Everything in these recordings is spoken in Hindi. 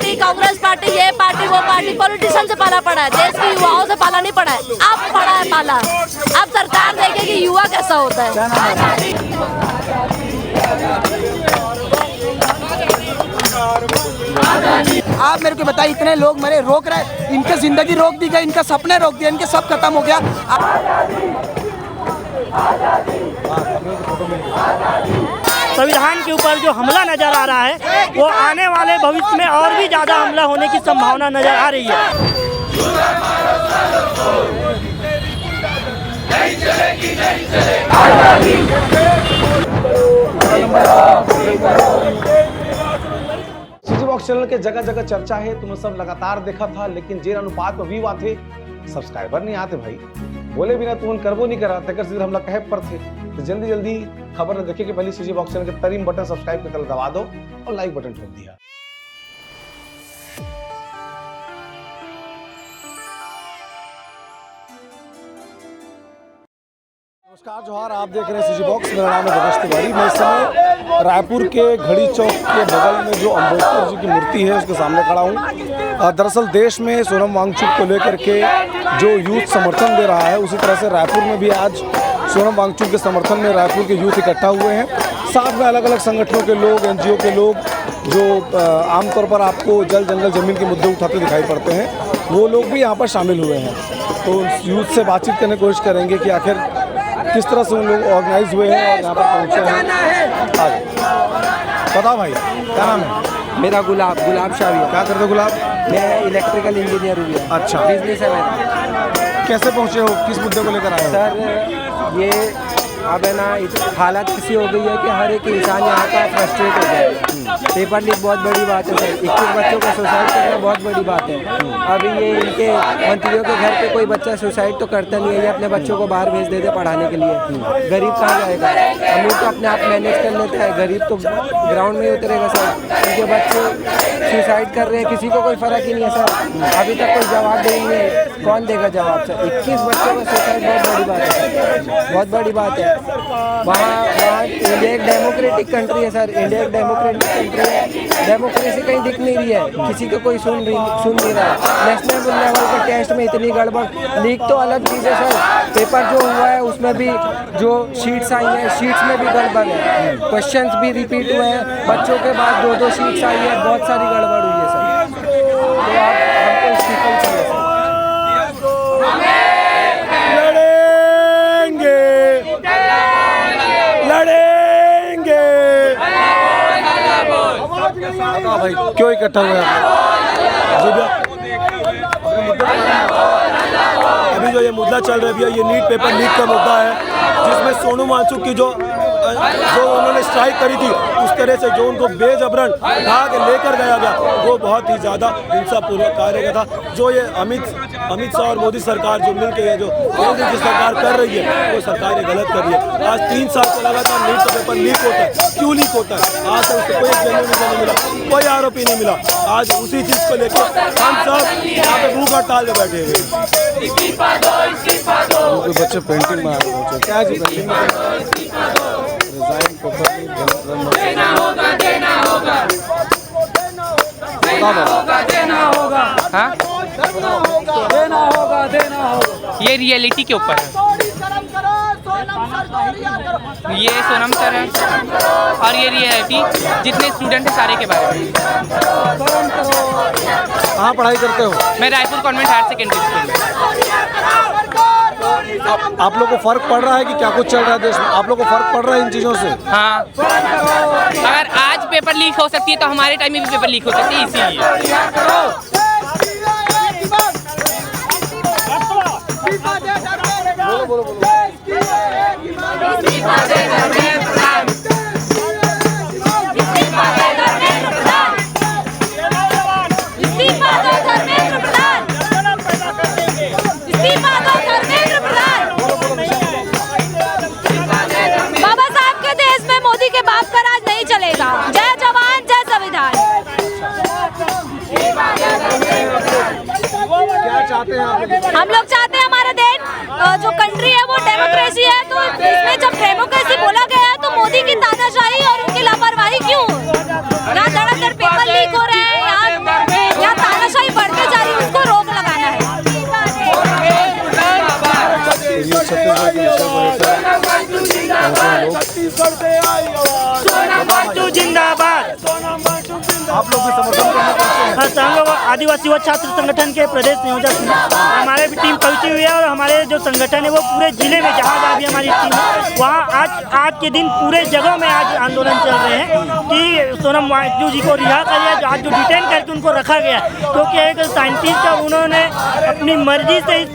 पार्टी, कांग्रेस पार्टी, ये पार्टी, वो पार्टी, पॉलिटिशियन से पाला पड़ा है, देश के युवाओं से पाला नहीं पड़ा है। अब पड़ा है पाला। अब सरकार देखेगी युवा कैसा होता है। आप मेरे को बताइए, इतने लोग मरे, रोक रहे, इनकी जिंदगी रोक दी गई, इनका सपने रोक दिया, इनके सब खत्म हो गया। संविधान के ऊपर जो हमला नजर आ रहा है वो आने वाले भविष्य में और भी ज्यादा हमला होने की संभावना नजर आ रही है। सीजी बॉक्स चैनल के जगह जगह चर्चा है, तुम सब लगातार देखा था, लेकिन जे अनुपात में व्यू आते सब्सक्राइबर नहीं आते भाई। बोले बिना तुम करबो नहीं करा तक सीधे हमला कहे पर थे। तो जल्दी जल्दी खबर देखे कि पहले सीजी बॉक्स चैनल के तरीम बटन सब्सक्राइब कर दबा दो और लाइक बटन ठोक दिया। नमस्कार जोहार, आप देख रहे हैं सीजी बॉक्स। मेरा नाम है गणेश तिवारी। मैं इस समय रायपुर के घड़ी चौक के बगल में जो अम्बेडकर जी की मूर्ति है उसके सामने खड़ा हूँ। दरअसल देश में सोनम वांगचुक को लेकर के जो यूथ समर्थन दे रहा है, उसी तरह से रायपुर में भी आज सोनम वांगचुक के समर्थन में रायपुर के यूथ इकट्ठा हुए हैं। साथ में अलग अलग संगठनों के लोग, NGO के लोग, जो आमतौर पर आपको जल जंगल ज़मीन के मुद्दे उठाते दिखाई पड़ते हैं, वो लोग भी यहाँ पर शामिल हुए हैं। तो यूथ से बातचीत करने की कोशिश करेंगे कि आखिर किस तरह से उन लोग ऑर्गेनाइज हुए हैं और यहाँ पर पहुँचे हैं। बताओ भाई, क्या नाम है? मेरा गुलाब शाह भैया। क्या करते हो गुलाब? मैं इलेक्ट्रिकल इंजीनियर हूँ भैया। अच्छा, बिजनेस है मेरा। कैसे पहुँचे हो, किस मुद्दे को लेकर आए हो? सर ये अब है ना, हालत ऐसी हो गई है कि हर एक इंसान यहाँ का फ्रस्ट्रेट हो गया है। पेपर लीक बहुत बड़ी बात है सर, 21 बच्चों का सुसाइड करना बहुत बड़ी बात है। अभी ये इनके मंत्रियों के घर पे कोई बच्चा सुसाइड तो करता नहीं है, ये अपने बच्चों को बाहर भेज देते पढ़ाने के लिए। गरीब कहाँ जाएगा? अमीर तो अपने आप मैनेज कर लेता है, गरीब तो ग्राउंड में ही उतरेगा सर। उनके बच्चे सुसाइड कर रहे हैं, किसी को कोई फ़र्क ही नहीं है सर। अभी तक कोई जवाब देंगे, कौन देगा जवाब सर? 21 बच्चों का सुसाइड बहुत बड़ी बात है, बहुत बड़ी बात है। वहाँ इंडिया एक डेमोक्रेटिक कंट्री है सर, इंडिया एक डेमोक्रेटिक कंट्री है। डेमोक्रेसी कहीं दिख नहीं रही है, किसी को कोई सुन नहीं रहा है। नेशनल लेवल के टेस्ट में इतनी गड़बड़, लीक तो अलग चीज़ है सर। पेपर जो हुआ है उसमें भी जो शीट्स आई हैं, शीट्स में भी गड़बड़ है, क्वेश्चंस भी रिपीट हुए हैं, बच्चों के बाद 2-2 शीट्स आई है, बहुत सारी गड़बड़ हुई है सर। तो आप हमको इस्तीफा चाहिए सर। भाई क्यों इकट्ठा हुए हैं? अभी जो ये मुद्दा चल रहा है भैया, ये नीट पेपर लीक का मुद्दा है, जिसमें सोनम वांगचुक की जो उन्होंने स्ट्राइक करी थी, उस तरह से जो उनको बेजबरन उठा के लेकर गया गया, वो बहुत ही ज़्यादा हिंसापूर्वक कार्य का था। जो ये अमित शाह और मोदी सरकार जो मिल के जो केंद्र की सरकार कर रही है, वो सरकार ये गलत कर रही है। आज 3 साल से लगातार नीट का पेपर लीक होता है, क्यों लीक होता है? आज तक उसको कोई जेन्युइन नहीं मिला, कोई आरोपी नहीं मिला। आज उसी चीज़ को लेकर हम सब यहाँ पे भूख हड़ताल में बैठे हुए हैं। बच्चे पेंटिंग में क्या जी पेंटिंग ये रियलिटी के ऊपर है। ये सोनम सर है और ये रियलिटी जितने स्टूडेंट हैं सारे के बारे में। कहाँ पढ़ाई करते हो? मैं Raipur convent higher secondary school में। आप लोग को फर्क पड़ रहा है कि क्या कुछ चल रहा है देश में? आप लोग को फर्क पड़ रहा है इन चीज़ों से? हाँ, अगर आज पेपर लीक हो सकती है तो हमारे टाइम में भी पेपर लीक हो सकती है, इसीलिए। बाबा साहब के देश में मोदी के बाप का राज नहीं चलेगा। जय जवान जय संविधान। क्या चाहते हैं आप? हम लोग चाहते हैं हमारा देश जो कंट्री है वो डेमोक्रेसी है, तो इसमें जब डेमोक्रेसी बोला गया है तो मोदी की तानाशाही और उनकी लापरवाही क्यों? यहाँ धड़ाधड़ पेपर लीक हो रहे हैं, यहाँ सोनम वांगचुक जिंदाबाद। आप लोग भी समर्थन करने पहुंचे हैं? हाँ, हम लोग आदिवासी व छात्र संगठन के प्रदेश संयोजक हैं। हमारे भी टीम पहुंची हुई है और हमारे जो संगठन है वो पूरे जिले में जहाँ जहाँ भी हमारी टीम है वहाँ आज के दिन पूरे जगहों में आज आंदोलन चल रहे हैं कि सोनम वांगचुक जी को रिहा कर दिया, आज जो डिटेन करके उनको रखा गया क्योंकि एक साइंटिस्ट है, उन्होंने अपनी मर्जी से इस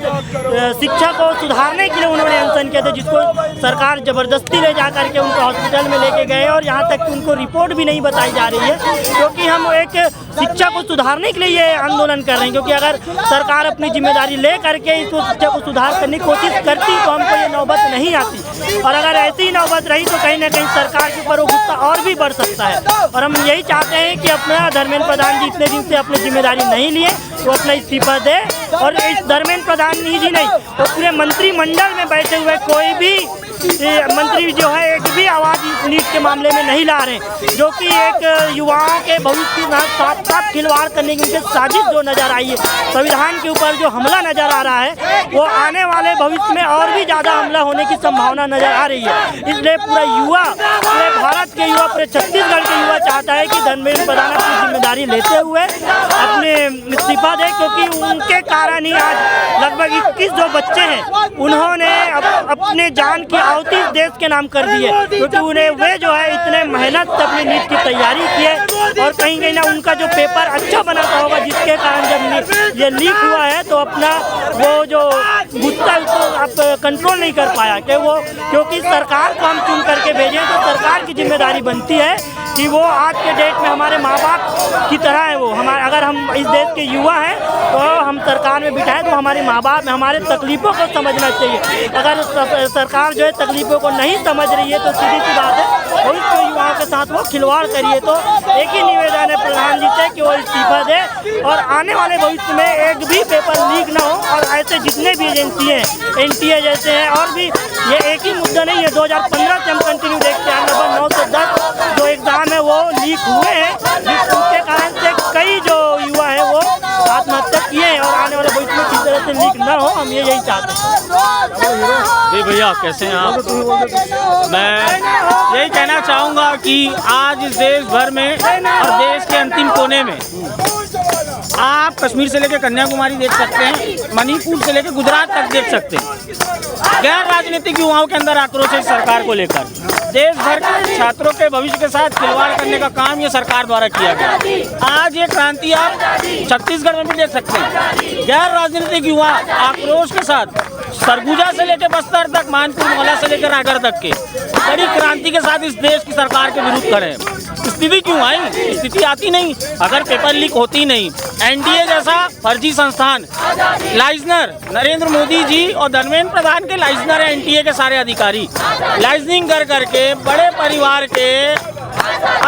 शिक्षा को सुधारने के लिए उन्होंने अनशन किया था, जिसको सरकार जबरदस्ती ले जा करके उनको हॉस्पिटल में लेके गए और यहाँ तक कि उनको रिपोर्ट भी नहीं बताई जा रही है क्योंकि हम एक शिक्षा को सुधारने के लिए ये आंदोलन कर रहे हैं क्योंकि अगर सरकार अपनी जिम्मेदारी ले करके इसको शिक्षा को सुधार करने की कोशिश करती तो हमको ये नौबत नहीं आती और अगर ऐसी ही नौबत रही तो कहीं ना कहीं सरकार के ऊपर वो गुस्सा और भी बढ़ सकता है और हम यही चाहते हैं कि अपना धर्मेंद्र प्रधान जी इतने दिन से अपनी जिम्मेदारी नहीं लिए तो अपना इस्तीफा दे और इस धर्मेंद्र प्रधान जी नहीं तो पूरे मंत्रिमंडल में बैठे हुए कोई भी मंत्री जो है एक भी आवाज़ इस नीट के मामले में नहीं ला रहे जो कि एक युवाओं के भविष्य के साथ साथ खिलवाड़ करने की उनकी साजिश जो नज़र आई है, संविधान के ऊपर जो हमला नज़र आ रहा है वो आने वाले भविष्य में और भी ज़्यादा हमला होने की संभावना नज़र आ रही है। इसलिए पूरा युवा, पूरे भारत के युवा, पूरे छत्तीसगढ़ के युवा चाहता है कि धर्मेंद्र प्रधान अपनी जिम्मेदारी लेते हुए अपने इस्तीफा दे क्योंकि उनके कारण ही आज लगभग 21 जो बच्चे हैं उन्होंने अपने जान की आहुति इस देश के नाम कर दी है क्योंकि उन्हें वे जो है इतने मेहनत से अपनी नीट की तैयारी की है और कहीं ना उनका जो पेपर अच्छा बनाता होगा जिसके कारण जब ये लीक हुआ है तो अपना वो जो गुस्सा उसको आप कंट्रोल नहीं कर पाया क्योंकि सरकार को हम चुन करके भेजें तो सरकार की जिम्मेदारी बनती है कि वो आज के डेट में हमारे माँ बाप की तरह है वो हमारे अगर हम इस देश के युवा हैं तो हम सरकार में बिठाएं तो हमारे माँ बाप में हमारे तकलीफ़ों को समझना चाहिए। अगर सरकार जो है तकलीफ़ों को नहीं समझ रही है तो सीधी सी बात है और इसको युवाओं के साथ वो खिलवाड़ करिए तो एक ही निवेदन है प्रधान जी से कि वो इस्तीफा दे और आने वाले भविष्य में एक भी पेपर लीक ना हो और ऐसे जितने भी एजेंसी हैं NTA जैसे हैं और भी ये एक ही मुद्दा नहीं है 2015 से हम कंटिन्यू देखते हैं लगभग 9 से 10 जो एग्ज़ाम है वो लीक हुए हैं जिसके कारण से कई जो युवा है वो आत्महत्या किए हैं और आने वाले भविष्य में किसी तरह से लीक ना हो हम यही चाहते हैं। जी भैया कैसे हैं आप? मैं यही कहना चाहूँगा कि आज इस देश भर में और देश के अंतिम कोने में आप कश्मीर से लेकर कन्याकुमारी देख सकते हैं, मणिपुर से लेकर गुजरात तक देख सकते हैं। गैर राजनीतिक युवाओं के अंदर आक्रोश है सरकार को लेकर। देश भर के छात्रों के भविष्य के साथ खिलवाड़ करने का काम ये सरकार द्वारा किया गया। आज ये क्रांति आप छत्तीसगढ़ में भी देख सकते हैं। गैर राजनीतिक युवा आक्रोश के साथ सरगुजा से लेकर बस्तर तक, मानपुर मोहल्ला से लेकर रायगढ़ तक के बड़ी क्रांति के साथ इस देश की सरकार के विरुद्ध खड़े हैं। स्थिति क्यों आई? स्थिति आती नहीं अगर पेपर लीक होती नहीं। NDA जैसा फर्जी संस्थान, लाइजनर, नरेंद्र मोदी जी और धर्मेंद्र प्रधान के लाइजनर है NTA के सारे अधिकारी, लाइजनिंग कर करके बड़े परिवार के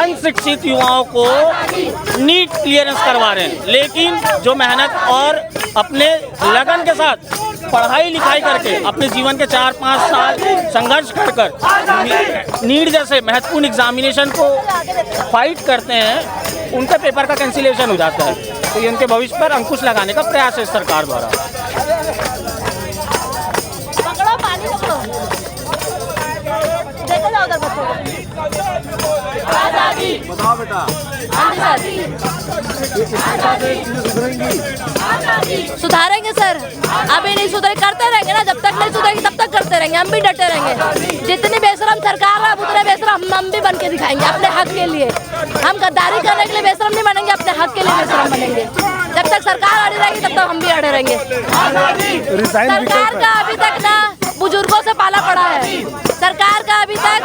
अनशिक्षित युवाओं को नीट क्लियरेंस करवा रहे हैं। लेकिन जो मेहनत और अपने लगन के साथ पढ़ाई लिखाई करके अपने जीवन के 4-5 साल संघर्ष कर नीट जैसे महत्वपूर्ण एग्जामिनेशन को फाइट करते हैं, उनके पेपर का कैंसिलेशन हो जाता है। तो ये उनके भविष्य पर अंकुश लगाने का प्रयास है सरकार द्वारा। बताओ बेटा, सुधारेंगे सर, अभी नहीं सुधरे करते रहेंगे ना, जब तक नहीं सुधरेगी तब तक करते रहेंगे, हम भी डटे रहेंगे। जितनी बेशरम सरकार है उतने बेशरम हम भी बन के दिखाएंगे अपने हक के लिए। हम गद्दारी करने के लिए बेशरम नहीं बनेंगे, अपने हक के लिए बेशरम बनेंगे। जब तक सरकार अड़ी रहेगी तब तक हम भी अड़े रहेंगे। सरकार का अभी तक ना बुजुर्गों से पाला पड़ा है। सरकार का अभी तक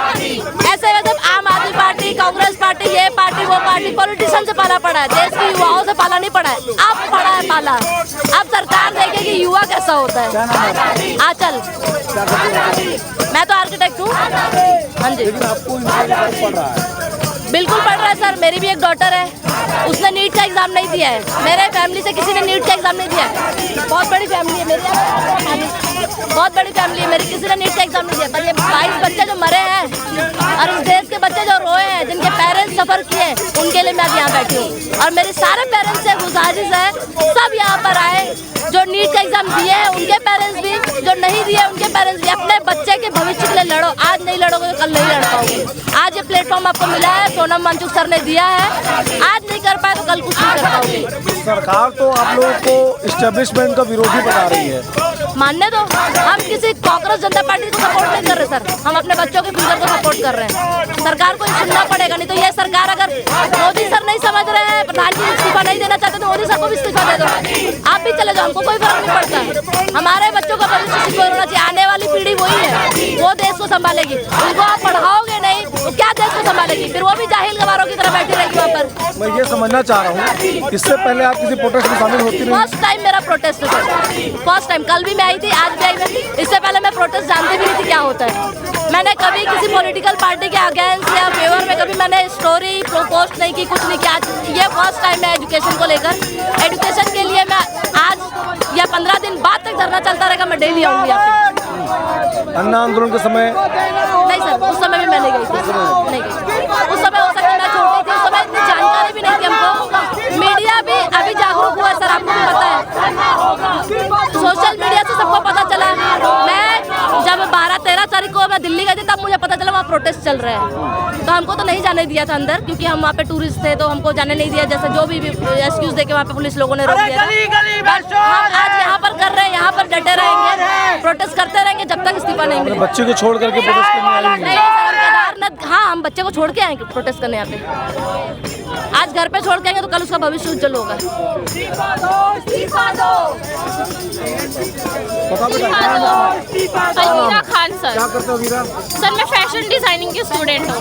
ऐसे वैसे आम आदमी पार्टी, कांग्रेस पार्टी, ये पार्टी, वो पार्टी, पॉलिटिशियन से पाला पड़ा है, देश के युवाओं से पाला नहीं पड़ा है। अब पड़ा है पाला। अब सरकार देखेगी युवा कैसा होता है। आंचल, मैं तो आर्किटेक्ट हूँ। हाँ जी, बिल्कुल पढ़ रहा है सर। मेरी भी एक डॉटर है, उसने नीट का एग्जाम नहीं दिया है। मेरे फैमिली से किसी ने नीट का एग्जाम नहीं दिया है। बहुत बड़ी फैमिली है मेरी, बहुत बड़ी फैमिली है मेरी, किसी ने नीट का एग्जाम नहीं दिया। पर ये 22 बच्चे जो मरे हैं और इस देश के बच्चे जो रोए हैं, जिनके पेरेंट्स सफर किए, उनके लिए मैं आज यहाँ बैठी हूँ। और मेरे सारे पेरेंट्स से गुजारिश है सब यहाँ पर आए जो नीट का एग्जाम दिए हैं उनके पेरेंट्स भी, जो नहीं दिए उनके पेरेंट्स भी। अपने बच्चे के भविष्य के लिए लड़ो, आज नहीं लड़ोगे तो कल नहीं लड़ पाओगे। आज ये प्लेटफॉर्म आपको मिला है, सोनम वांगचुक सर ने दिया है, आज नहीं कर पाए तो कल कुछ नहीं कर पाओगे। सरकार तो आप लोगों को इस्टेब्लिशमेंट का विरोधी बता रही है। मानने दो, हम किसी कांग्रेस जनता पार्टी को सपोर्ट नहीं कर रहे सर, हम अपने बच्चों के फ्यूचर को सपोर्ट कर रहे हैं। सरकार को सुनना पड़ेगा, नहीं तो ये सरकार अगर मोदी सर नहीं समझ रहे हैं, प्रधानमंत्री इस्तीफा नहीं देना चाहते तो मोदी सर को भी इस्तीफा दे दो, आप भी चले जाओ, हमको कोई फर्क नहीं पड़ता। हमारे बच्चों का भविष्य सिक्योर होना चाहिए, आने वाली पीढ़ी वही है, वो देश को संभालेगी। उनको आप पढ़ाओगे नहीं तो क्या देश को संभालेगी, फिर वो भी जाहिल गवारों की तरह बैठी रहेगी वहाँ पर। मैं ये समझना चाह रहा हूँ, इससे पहले आप किसी प्रोटेस्ट में शामिल होती रही? फर्स्ट टाइम मेरा प्रोटेस्ट है, फर्स्ट टाइम। कल भी मैं आई थी, आज भी आई थी। इससे पहले मैं प्रोटेस्ट जानती भी नहीं थी क्या होता है। मैंने कभी किसी पॉलिटिकल पार्टी के अगेंस्ट या फेवर में कभी मैंने स्टोरी पोस्ट नहीं की, कुछ नहीं किया। ये फर्स्ट टाइम है एजुकेशन को लेकर। एजुकेशन के लिए मैं आज या 15 दिन बाद तक धरना चलता रहेगा, मैं डेली आऊँगी यहाँ पे। अन्ना आंदोलन के समय नहीं सर, उस समय भी मैं नहीं गई थी, नहीं गई। उस समय हो सकता है मैं छोटी थी, उस समय इतनी जानकारी भी नहीं थी हमको। मीडिया भी अभी जागरूक हुआ है सर, आपको भी पता है, सोशल मीडिया से सबको पता चला। मैं जब 12-13 तारीख को मैं दिल्ली गई थी तब मुझे पता चला वहाँ प्रोटेस्ट चल रहे हैं, तो हमको तो नहीं जाने दिया था अंदर, क्योंकि हम वहाँ पे टूरिस्ट थे, तो हमको जाने नहीं दिया। जैसे जो भी एक्सक्यूज देके वहाँ पे पुलिस लोगों ने रोक दिया था। हम आज यहाँ पर कर रहे हैं, यहाँ पर डटे रहेंगे, प्रोटेस्ट करते रहेंगे जब तक इस्तीफा नहीं मिलेगा। बच्चे को छोड़ करके प्रोटेस्ट करने आएंगे? नहीं सर, केदारनाथ, हाँ हम बच्चे को छोड़ के आएंगे प्रोटेस्ट करने यहाँ पे। आज घर पे छोड़ के आएंगे तो कल उसका भविष्य उज्जवल होगा। अलमीरा खान सर। क्या करते हो वीरा? सर मैं फैशन डिजाइनिंग की स्टूडेंट हूँ।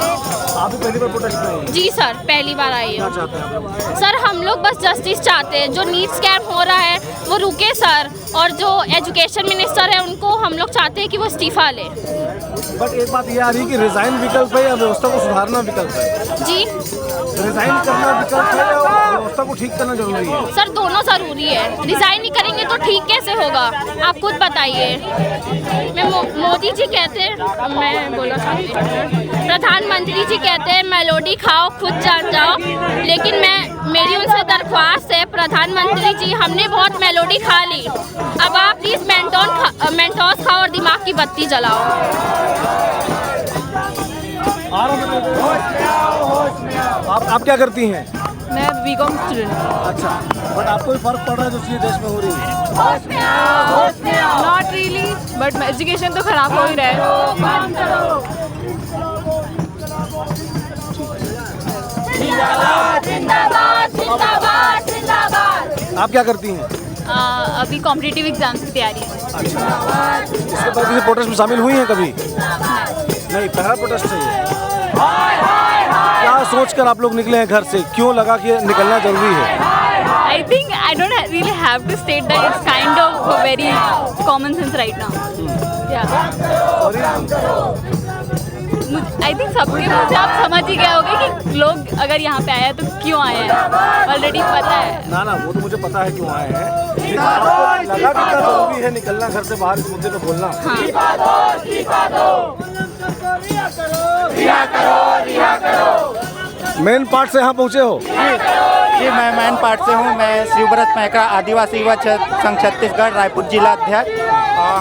आप भी पहली बार प्रोटेस्ट में आई? जी सर, पहली बार आई हूँ। क्या चाहते हैं आप लोग? सर हम लोग बस जस्टिस चाहते हैं, जो नीट स्कैम हो रहा है वो रुके सर, और जो एजुकेशन मिनिस्टर है उनको हम लोग चाहते हैं कि वो इस्तीफा ले। बट एक बात ये आ रही है कि रिजाइन विकल्प है या व्यवस्था को सुधारना विकल्प है? जी रिजाइन करना विकल्प है या व्यवस्था को ठीक करना जरूरी है? सर दोनों ज़रूरी है, रिज़ाइन नहीं करेंगे तो ठीक कैसे होगा, आप खुद बताइए। मैं मोदी जी कहते हैं, मैं बोला प्रधानमंत्री जी कहते हैं मेलोडी खाओ खुद जान जाओ, लेकिन मेरी उनसे दरख्वास्त है प्रधानमंत्री जी, हमने बहुत मेलोडी खा ली, अब आप प्लीज़ मेंटोस खाओ और दिमाग की बत्ती जलाओ। आप क्या करती हैं? मैं बीकॉम स्टूडेंट। अच्छा, बट आपको भी फर्क पड़ रहा है जो चीज़ देश में हो रही है? नॉट रियली, बट एजुकेशन तो खराब हो ही रहा है। आप क्या करती हैं? अभी कॉम्पिटिटिव एग्जाम्स की तैयारी है। अच्छा, इसके बाद किसी प्रोटेस्ट में शामिल हुई हैं कभी? नहीं, पहला प्रोटेस्ट है ये। क्या सोचकर आप लोग निकले हैं घर से, क्यों लगा कि निकलना जरूरी है? I think I don't really have to state that it's kind of very common sense right now. Yeah. I think सबके मुँह से आप समझ ही गए होंगे कि लोग अगर यहाँ पे आए हैं तो क्यों आए हैं, ऑलरेडी पता है। ना वो तो मुझे पता है क्यों आए हैं, लेकिन आपको लगा कितना जरूरी है निकलना घर से बाहर, इस मुद्दे पे बोलना? मेन पार्ट से यहाँ पहुँचे हो? जी मैं मैन पार्ट से हूँ। मैं शिवव्रत महका आदिवासी युवा संघ छत्तीसगढ़ रायपुर जिला अध्यक्ष।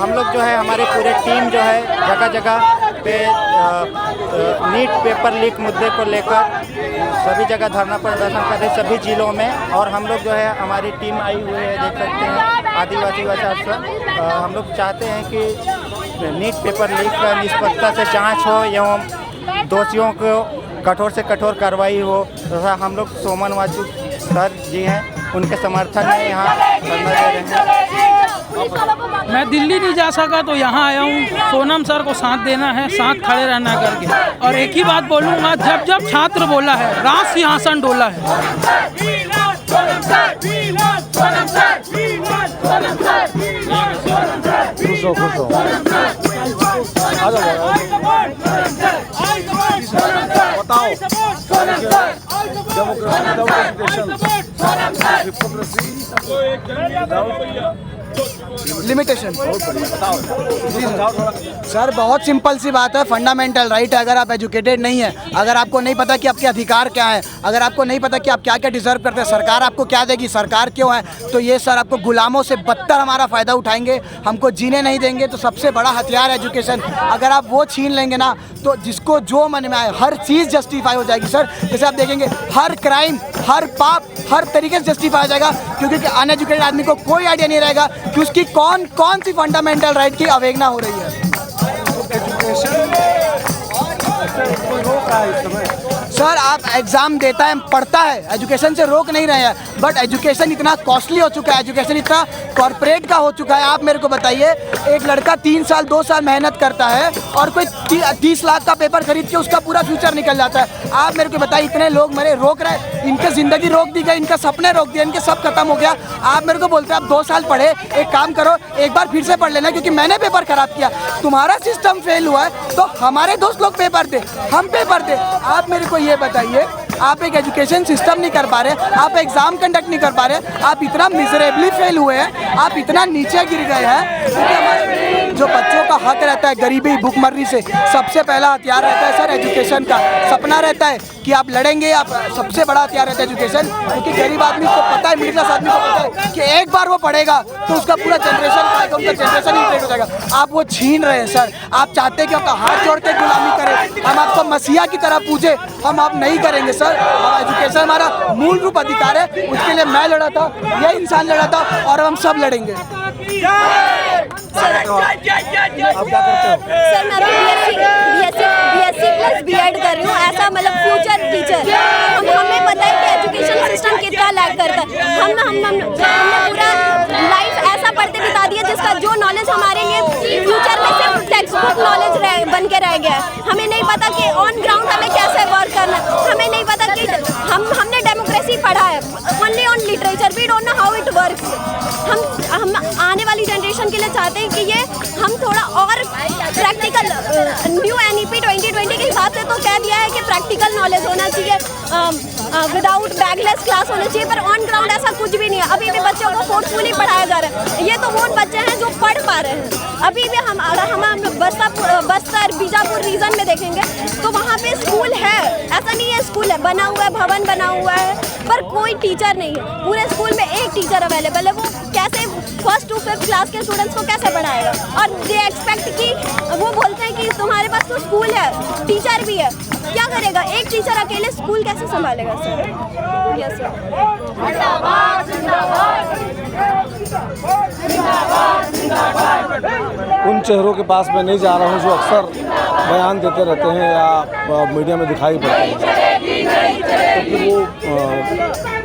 हम लोग जो है हमारी पूरी टीम जो है जगह जगह पे नीट पेपर लीक मुद्दे को लेकर सभी जगह धरना प्रदर्शन कर रहे सभी जिलों में, और हम लोग जो है हमारी टीम आई हुई है, देख सकते हैं आदिवासी युवा संघ। हम लोग चाहते हैं कि नीट पेपर लीक का निष्पक्षता से जाँच हो एवं दोषियों को कठोर से कठोर कार्रवाई हो। तथा हम लोग सोनम वांगचुक सर जी हैं, उनके समर्थन में यहाँ धरना दे रहे हैं। मैं दिल्ली नहीं जा सका तो यहाँ आया हूँ, सोनम सर को साथ देना है, साथ खड़े रहना करके। और एक ही बात बोलूँगा, जब जब छात्र बोला है राज सिंहासन डोला है। बताओ, डेमोक्रेसी, लिमिटेशन। सर बहुत सिंपल सी बात है, फंडामेंटल राइट है। अगर आप एजुकेटेड नहीं है, अगर आपको नहीं पता कि आपके अधिकार क्या है, अगर आपको नहीं पता कि आप क्या क्या डिजर्व करते हैं, सरकार आपको क्या देगी, सरकार क्यों है, तो ये सर आपको गुलामों से बदतर हमारा फ़ायदा उठाएंगे, हमको जीने नहीं देंगे। तो सबसे बड़ा हथियार है एजुकेशन। अगर आप वो छीन लेंगे ना तो जिसको जो मन में आए हर चीज़ जस्टिफाई हो जाएगी सर। जैसे आप देखेंगे हर क्राइम, हर पाप हर तरीके से जस्टिफाई हो जाएगा, क्योंकि अनएजुकेटेड आदमी को कोई आइडिया नहीं रहेगा कि उसकी कौन कौन सी फंडामेंटल राइट की अवहेलना हो रही है। सर आप एग्ज़ाम देता है, पढ़ता है, एजुकेशन से रोक नहीं रहे हैं, बट एजुकेशन इतना कॉस्टली हो चुका है, एजुकेशन इतना कॉर्पोरेट का हो चुका है। आप मेरे को बताइए, एक लड़का 3 साल 2 साल मेहनत करता है और कोई 30 लाख का पेपर खरीद के उसका पूरा फ्यूचर निकल जाता है। आप मेरे को बताइए, इतने लोग मेरे रोक रहे, इनके ज़िंदगी रोक दी गई, इनके सपने रोक दिए, इनके सब खत्म हो गया। आप मेरे को बोलते हैं आप 2 साल पढ़े, एक काम करो एक बार फिर से पढ़ लेना, क्योंकि मैंने पेपर ख़राब किया, तुम्हारा सिस्टम फेल हुआ है तो हमारे दोस्त लोग पेपर दे, हम पेपर दे। आप मेरे को ये बताइए, आप एक एजुकेशन सिस्टम नहीं कर पा रहे, आप एग्ज़ाम कंडक्ट नहीं कर पा रहे, आप इतना मिजरेबली फेल हुए हैं, आप इतना नीचे गिर गए हैं, क्योंकि हमारे जो बच्चों का हक रहता है गरीबी भूखमरी से, सबसे पहला हथियार रहता है सर एजुकेशन का। सपना रहता है कि आप लड़ेंगे, आप सबसे बड़ा हथियार रहता है एजुकेशन, क्योंकि गरीब आदमी को पता है, मिडिल क्लास आदमी को पता है कि एक बार वो पढ़ेगा तो उसका पूरा जनरेशन पाएगा, उनका जनरेशन ही हो जाएगा। आप वो छीन रहे हैं सर। आप चाहते हैं कि आपका हाथ जोड़ के गुलामी करें, हम आपको मसीहा की तरह पूजे, हम आप नहीं करेंगे सर। एजुकेशन हमारा मूल रूप अधिकार है, उसके लिए मैं लड़ा था, ये इंसान लड़ा था और हम सब लड़ेंगे। सर मैं BSc प्लस B.Ed कर रही हूँ, ऐसा मतलब फ्यूचर टीचर। हमें पता है कि एजुकेशन सिस्टम कितना लैग करता है। हमने पूरा लाइफ ऐसा पढ़ते बिता दिया जिसका जो नॉलेज हमारे लिए फ्यूचर में सिर्फ टेक्स्ट बुक नॉलेज बन के रह गया है। हमें नहीं पता कि ऑन ग्राउंड हमें कैसे वर्क करना है, हमें नहीं पता कि हमने डेमोक्रेसी पढ़ा है only on literature, we don't know how it works. हम आने वाली जनरेशन के लिए चाहते हैं कि ये हम थोड़ा और प्रैक्टिकल, न्यू NEP 2020 के हिसाब से तो कह दिया है कि प्रैक्टिकल नॉलेज होना चाहिए, विदाउट बैगलेस क्लास होना चाहिए, पर ऑन ग्राउंड ऐसा कुछ भी नहीं है। अभी भी बच्चों को फोर्सफुली पढ़ाया जा रहा है। ये तो वो बच्चे हैं जो पढ़ पा रहे हैं। अभी भी हम बस्तर बीजापुर रीजन में देखेंगे तो वहाँ पे स्कूल है, ऐसा नहीं है स्कूल है, बना हुआ है, भवन बना हुआ है, पर कोई टीचर नहीं है। पूरे स्कूल में एक टीचर अवेलेबल है, वो कैसे 1st to 5th क्लास के स्टूडेंट्स को कैसे पढ़ाएगा। और दे एक्सपेक्ट कि वो बोलते हैं कि तुम्हारे पास तो स्कूल है, टीचर भी है, क्या करेगा एक टीचर अकेले स्कूल कैसे संभालेगा सर? Yes sir. उन चेहरों के पास मैं नहीं जा रहा हूँ जो अक्सर बयान देते रहते हैं या मीडिया में दिखाई पड़ते हैं, क्योंकि वो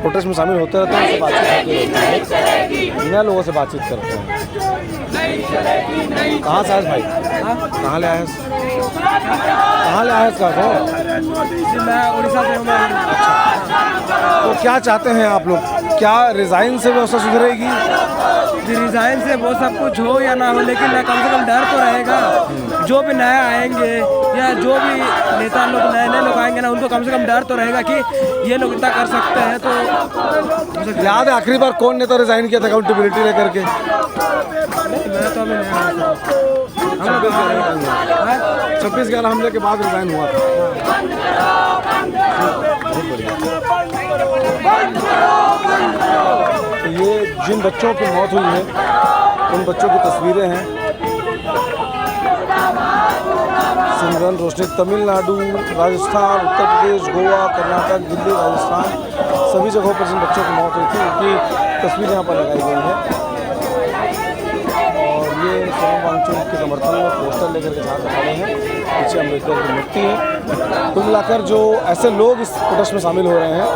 प्रोटेस्ट में शामिल होते रहते हैं, उनसे बातचीत होती रहती है, नए लोगों से बातचीत करते हैं। कहाँ से आए भाई? कहाँ ले आए? कहाँ ले आए इसका? मैं उड़ीसा से हूँ। तो क्या चाहते हैं आप लोग? क्या रिज़ाइन से व्यवस्था सुधरेगी? रिज़ाइन से वो सब कुछ हो या ना हो, लेकिन कम से कम डर तो रहेगा। जो भी नए आएंगे या जो भी नेता लोग नए लोग आएंगे ना, उनको कम से कम डर तो रहेगा कि ये लोग इतना कर सकते हैं। तो याद है आखिरी बार कौन नेता रिज़ाइन किया था अकाउंटेबिलिटी लेकर के? मैं तो अभी नहीं, 26/11 हमले के बाद रिज़ाइन हुआ था। तो ये जिन बच्चों की मौत हुई है उन बच्चों की तस्वीरें हैं। सिमरन रोशनी तमिलनाडु, राजस्थान, उत्तर प्रदेश, गोवा, कर्नाटक, दिल्ली, राजस्थान, सभी जगहों पर जिन बच्चों की मौत हुई थी उनकी तस्वीरें यहाँ पर लगाई गई है। और ये सोनम वांगचुक के समर्थन में पोस्टर लेकर के जहाँ खड़े हैं, पीछे अम्बेडकर की मूर्ति है। कुल मिलाकर जो ऐसे लोग इस प्रोटेस्ट में शामिल हो रहे हैं,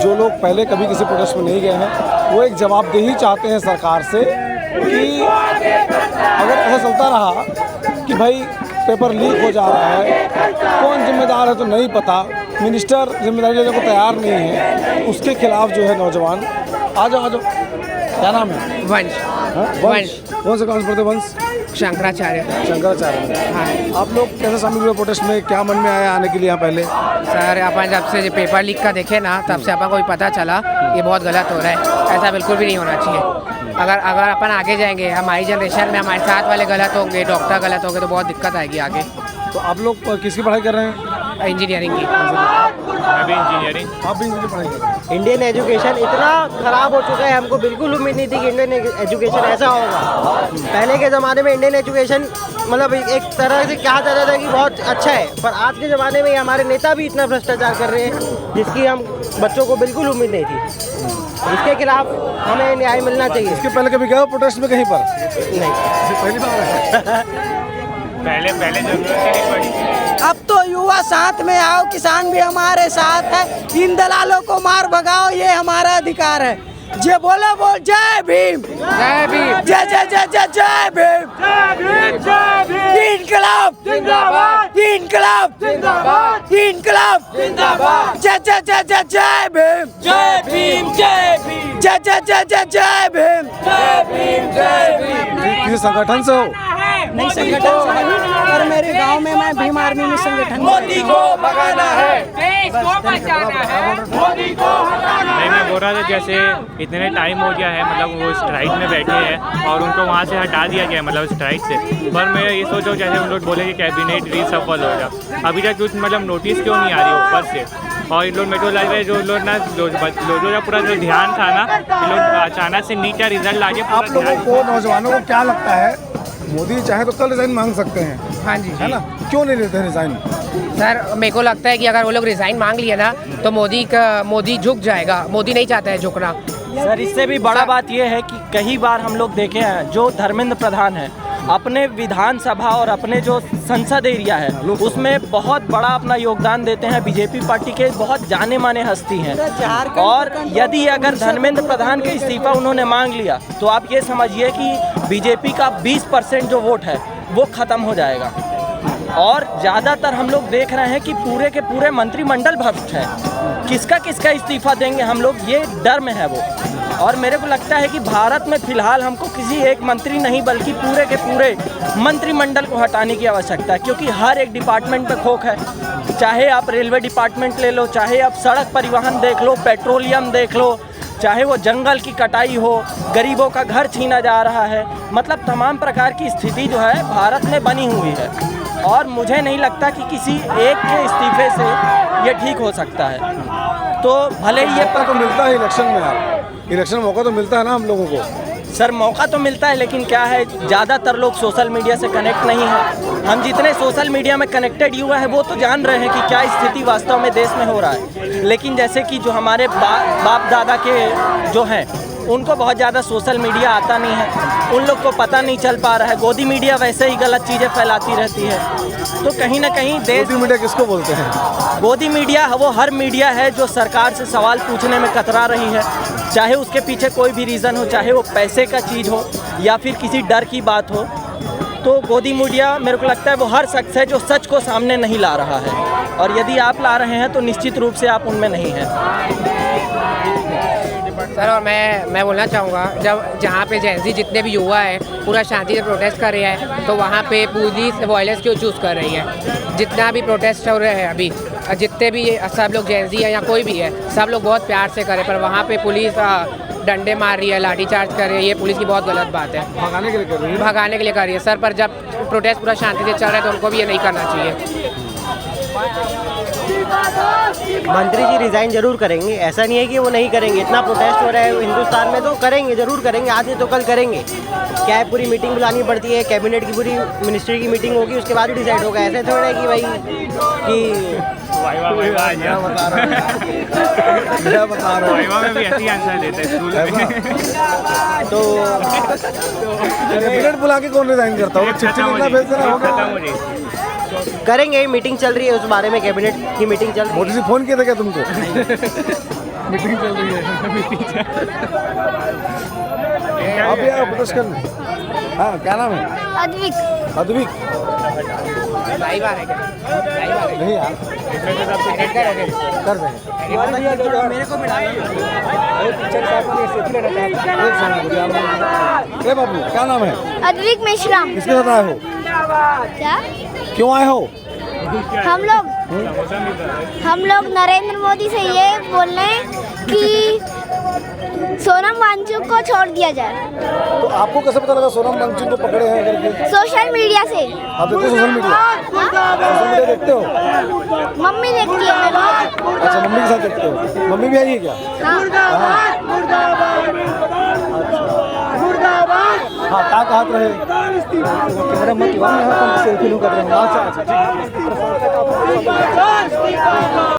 जो लोग पहले कभी किसी प्रोटेस्ट में नहीं गए हैं, वो एक जवाबदेही चाहते हैं सरकार से कि अगर ऐसा चलता रहा कि भाई पेपर लीक हो जा रहा है, कौन जिम्मेदार है तो नहीं पता, मिनिस्टर जिम्मेदारी लेने को तैयार नहीं है, उसके खिलाफ जो है नौजवान आ जाओ। क्या नाम है? वंश। वंश। कौन से कॉलेज पढ़ते? वंश शंकराचार्य। हाँ। आप लोग कैसे शामिल हुए प्रोटेस्ट में? क्या मन में आया आने के लिए यहाँ पहले? सर अपन जब से पेपर लीक का देखे ना, तब से अपन को भी पता चला ये बहुत गलत हो रहा है, ऐसा बिल्कुल भी नहीं होना चाहिए। अगर अपन आगे जाएंगे, हमारी जनरेशन में हमारे साथ वाले गलत होंगे, डॉक्टर गलत होंगे, तो बहुत दिक्कत आएगी आगे। तो आप लोग किसकी पढ़ाई कर रहे हैं? इंजीनियरिंग की। अभी इंजीनियरिंग। आप भी इंजीनियरिंग पढ़ाई कर रहे हैं? इंडियन एजुकेशन इतना ख़राब हो चुका है, हमको बिल्कुल उम्मीद नहीं थी कि इंडियन एजुकेशन ऐसा होगा। पहले के ज़माने में इंडियन एजुकेशन मतलब एक तरह से कहा जाता था कि बहुत अच्छा है, पर आज के ज़माने में हमारे नेता भी इतना भ्रष्टाचार कर रहे हैं जिसकी हम बच्चों को बिल्कुल उम्मीद नहीं थी। इसके खिलाफ हमें न्याय मिलना चाहिए। इसके पहले कभी गए हो प्रोटेस्ट में कहीं पर? नहीं, पहली बार है। पहले जरूरत नहीं पड़ी। अब तो युवा साथ में आओ, किसान भी हमारे साथ है, इन दलालों को मार भगाओ, ये हमारा अधिकार है। जय बोलो बोल, जय भीम, जय भीम, जय जय जय जय जय भीम, इनकलाब जिंदाबाद, इनकलाब जिंदाबाद, इनकलाब जिंदाबाद, जय जय जय जय जय भीम, जय भीम, जय भीम, जय जय जय जय जय भीम, जय भीम, जय भीम। किसी संगठन से हो? नहीं, संगठन से नहीं, और मेरे गांव में मैं भीम आर्मी में संगठन। मोदी को भगाना है, देश को बचाना है, मोदी को हटाना है। नहीं, मैं बोल रहा था जैसे इतने टाइम हो गया है, मतलब वो स्ट्राइक में बैठे हैं और उनको वहाँ से हटा दिया गया है, मतलब स्ट्राइक से। पर मैं ये सोचो जैसे उन लोग बोले कि कैबिनेट रीसफल हो गया, अभी तक कुछ मतलब नोटिस क्यों नहीं आ रही ऊपर से। और इन लोग मेरे को लग रहा है जो लोग ना जो पूरा जो ध्यान था ना, इन लोग अचानक से नीट का रिजल्ट आगे। आप लोगों को, नौजवानों को क्या लगता है, मोदी चाहे तो कल रिजाइन मांग सकते हैं? हाँ जी, है ना? क्यों नहीं लेते रिजाइन? सर मेरे को लगता है कि अगर वो लोग रिज़ाइन मांग लिए ना तो मोदी झुक जाएगा। मोदी नहीं चाहता है झुकना। सर इससे भी बड़ा बात यह है कि कई बार हम लोग देखे हैं जो धर्मेंद्र प्रधान है अपने विधानसभा और अपने जो संसद एरिया है उसमें बहुत बड़ा अपना योगदान देते हैं। बीजेपी पार्टी के बहुत जाने माने हस्ती हैं, और यदि अगर धर्मेंद्र प्रधान का इस्तीफा उन्होंने मांग लिया तो आप ये समझिए कि बीजेपी का 20% जो वोट है वो ख़त्म हो जाएगा। और ज़्यादातर हम लोग देख रहे हैं कि पूरे के पूरे मंत्रिमंडल भ्रष्ट है। किसका किसका इस्तीफा देंगे हम लोग, ये डर में है वो। और मेरे को लगता है कि भारत में फ़िलहाल हमको किसी एक मंत्री नहीं बल्कि पूरे के पूरे मंत्रिमंडल को हटाने की आवश्यकता है, क्योंकि हर एक डिपार्टमेंट पे खोख है। चाहे आप रेलवे डिपार्टमेंट ले लो, चाहे आप सड़क परिवहन देख लो, पेट्रोलियम देख लो, चाहे वो जंगल की कटाई हो, गरीबों का घर छीना जा रहा है। मतलब तमाम प्रकार की स्थिति जो है भारत में बनी हुई है, और मुझे नहीं लगता कि किसी एक के इस्तीफे से ये ठीक हो सकता है। तो भले ही ये मौका तो मिलता है इलेक्शन में, यार इलेक्शन मौका तो मिलता है ना हम लोगों को। सर मौका तो मिलता है, लेकिन क्या है ज़्यादातर लोग सोशल मीडिया से कनेक्ट नहीं हैं। हम जितने सोशल मीडिया में कनेक्टेड युवा है वो तो जान रहे हैं कि क्या स्थिति वास्तव में देश में हो रहा है। लेकिन जैसे कि जो हमारे बाप दादा के जो हैं उनको बहुत ज़्यादा सोशल मीडिया आता नहीं है, उन लोग को पता नहीं चल पा रहा है। गोदी मीडिया वैसे ही गलत चीज़ें फैलाती रहती है। तो कहीं ना कहीं गोदी मीडिया किसको बोलते हैं? गोदी मीडिया वो हर मीडिया है जो सरकार से सवाल पूछने में कतरा रही है, चाहे उसके पीछे कोई भी रीज़न हो, चाहे वो पैसे का चीज़ हो या फिर किसी डर की बात हो। तो गोदी मीडिया मेरे को लगता है वो हर शख्स है जो सच को सामने नहीं ला रहा है, और यदि आप ला रहे हैं तो निश्चित रूप से आप उनमें नहीं हैं। सर और मैं बोलना चाहूँगा, जब जहाँ पे जेंजी जितने भी युवा हैं पूरा शांति से प्रोटेस्ट कर रहे हैं, तो वहाँ पे पुलिस वायलेंस क्यों चूज़ कर रही है? जितना भी प्रोटेस्ट हो रहे हैं अभी, जितने भी सब लोग जेंजी है या कोई भी है, सब लोग बहुत प्यार से करें, पर वहाँ पे पुलिस डंडे मार रही है, लाठीचार्ज कर रही है। ये पुलिस की बहुत गलत बात है। भगाने के लिए कर रही है? भगाने के लिए कर रही है सर, पर जब प्रोटेस्ट पूरा शांति से चल रहा है तो उनको भी ये नहीं करना चाहिए। मंत्री जी रिज़ाइन जरूर करेंगे, ऐसा नहीं है कि वो नहीं करेंगे। इतना प्रोटेस्ट हो रहा है हिंदुस्तान में तो करेंगे, जरूर करेंगे। आज नहीं तो कल करेंगे। क्या है, पूरी मीटिंग बुलानी पड़ती है, कैबिनेट की पूरी मिनिस्ट्री की मीटिंग होगी, उसके बाद ही डिसाइड होगा। ऐसे थोड़ा है कि भाई कि वाइवा बता रहा हूँ वाइवा में भी ऐसी आंसर देते हैं स्कूल में। तो कैबिनेट बुला के कौन रिजाइन करता है? चिट्ठी लिखना भेज देना होगा। करेंगे, मीटिंग चल रही है उस बारे में, कैबिनेट की मीटिंग चल रही है। मोदी जी फोन किए थे क्या तुमको? मीटिंग चल रही है। आप यार प्रोटेस्ट करने। हाँ, क्या नाम है? अद्विक। अद्विक लाइव आ रहा है क्या? लाइव आ रहा है? नहीं यार, एडिट कर मेरे को क्या बाबू, क्या नाम है? अद्विक मिश्रा। किसके साथ आए हो? क्या? क्यों आए हो? हम लोग नरेंद्र मोदी से ये बोल रहे हैं कि सोनम वांगचुक को छोड़ दिया जाए। तो आपको कैसे पता लगा सोनम वांगचुक को पकड़े हैं करके? सोशल मीडिया से। आप देखते हो सोशल मीडिया देखते हो? मम्मी देखती है मेरी। अच्छा, मम्मी के साथ देखते हो? मम्मी भी आई है क्या? हाँ, क्या कहत रहे? कैमरा मत सेल्फी कर रहे हैं। अच्छा,